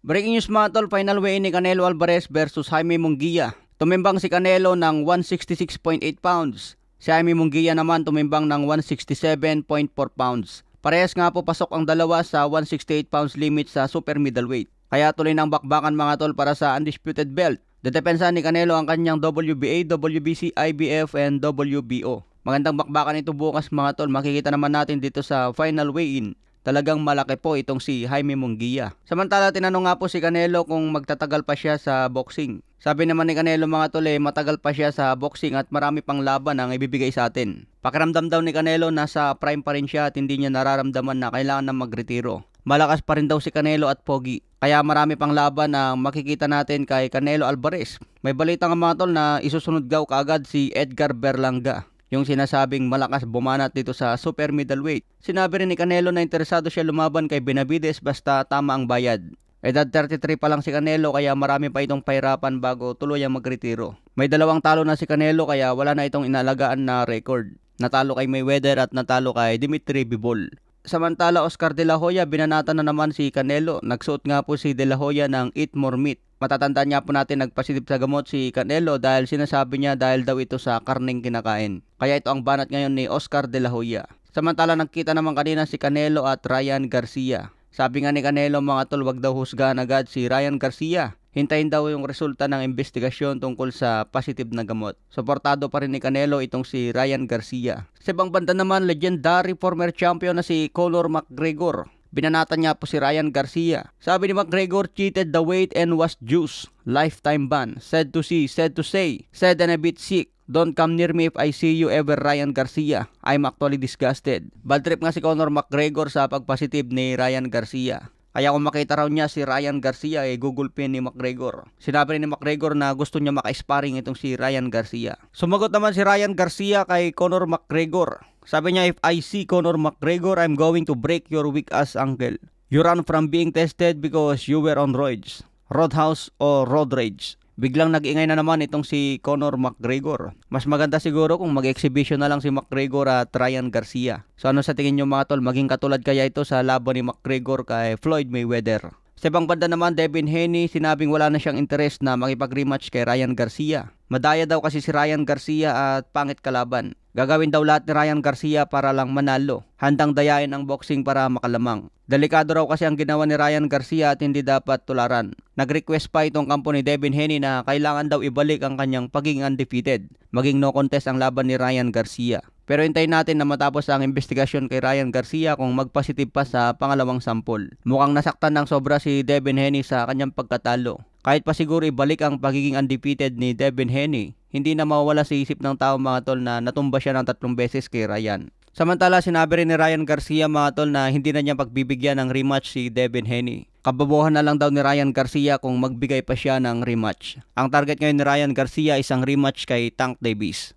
Breaking news mga tol, final weigh-in ni Canelo Alvarez versus Jaime Munguia. Tumimbang si Canelo ng 166.8 pounds. Si Jaime Munguia naman tumimbang ng 167.4 pounds. Parehas nga po pasok ang dalawa sa 168 pounds limit sa super middleweight. Kaya tuloy ng bakbakan mga tol para sa undisputed belt. Dedepensa ni Canelo ang kanyang WBA, WBC, IBF, and WBO. Magandang bakbakan ito bukas mga tol. Makikita naman natin dito sa final weigh-in. Talagang malaki po itong si Jaime Munguia. Samantala, tinanong nga po si Canelo kung magtatagal pa siya sa boxing. Sabi naman ni Canelo mga tol, matagal pa siya sa boxing at marami pang laban ang ibibigay sa atin. Pakiramdam daw ni Canelo nasa prime pa rin siya at hindi niya nararamdaman na kailangan na magretiro. Malakas pa rin daw si Canelo at pogi. Kaya marami pang laban na makikita natin kay Canelo Alvarez. May balita nga mga tol na isusunod daw kaagad si Edgar Berlanga, yung sinasabing malakas bumanat dito sa super middleweight. Sinabi rin ni Canelo na interesado siya lumaban kay Benavides basta tama ang bayad. Edad 33 pa lang si Canelo kaya marami pa itong pahirapan bago tuluyang magretiro. May dalawang talo na si Canelo kaya wala na itong inalagaan na record. Natalo kay Mayweather at natalo kay Dimitri Bivol. Samantala, Oscar De La Hoya, binanatan na naman si Canelo. Nagsuot nga po si De La Hoya ng Eat More Meat. Matatandaan niya po natin nagpasilip sa gamot si Canelo dahil sinasabi niya dahil daw ito sa karneng kinakain. Kaya ito ang banat ngayon ni Oscar De La Hoya. Samantala, nagkita naman kanina si Canelo at Ryan Garcia. Sabi nga ni Canelo mga tol, wag daw husgahan agad si Ryan Garcia. Hintayin daw yung resulta ng investigasyon tungkol sa positive na gamot. Suportado pa rin ni Canelo itong si Ryan Garcia. Sa ibang banda naman, legendary former champion na si Conor McGregor. Binanatan niya po si Ryan Garcia. Sabi ni McGregor, cheated the weight and was juice. Lifetime ban. Said to see, said to say, said and a bit sick. Don't come near me if I see you ever, Ryan Garcia. I'm actually disgusted. Bad trip nga si Conor McGregor sa pagpositive ni Ryan Garcia. Kaya kung makita raw niya si Ryan Garcia, gugulpin ni McGregor. Sinabi rin ni McGregor na gusto niya maka-sparring itong si Ryan Garcia. Sumagot naman si Ryan Garcia kay Conor McGregor. Sabi niya, if I see Conor McGregor, I'm going to break your weak ass ankle. You run from being tested because you were on roids. Roadhouse o road rage. Biglang nag-ingay na naman itong si Conor McGregor. Mas maganda siguro kung mag-exhibition na lang si McGregor at Ryan Garcia. So ano sa tingin nyo mga tol, maging katulad kaya ito sa laban ni McGregor kay Floyd Mayweather? Sa ibang banda naman, Devin Haney sinabing wala na siyang interest na makipag-rematch kay Ryan Garcia. Madaya daw kasi si Ryan Garcia at pangit kalaban. Gagawin daw lahat ni Ryan Garcia para lang manalo. Handang dayain ang boxing para makalamang. Delikado raw kasi ang ginawa ni Ryan Garcia at hindi dapat tularan. Nag-request pa itong kampo ni Devin Haney na kailangan daw ibalik ang kanyang pagiging undefeated. Maging no contest ang laban ni Ryan Garcia. Pero hintayin natin na matapos ang investigasyon kay Ryan Garcia kung magpositive pa sa pangalawang sampol. Mukhang nasaktan ng sobra si Devin Haney sa kanyang pagkatalo. Kahit pa siguro ibalik ang pagiging undefeated ni Devin Haney, hindi na mawawala sa isip ng tao mga tol na natumba siya ng 3 beses kay Ryan. Samantala, sinabi rin ni Ryan Garcia mga tol na hindi na niya pagbibigyan ng rematch si Devin Haney. Kababuhan na lang daw ni Ryan Garcia kung magbigay pa siya ng rematch. Ang target ngayon ni Ryan Garcia isang rematch kay Tank Davis.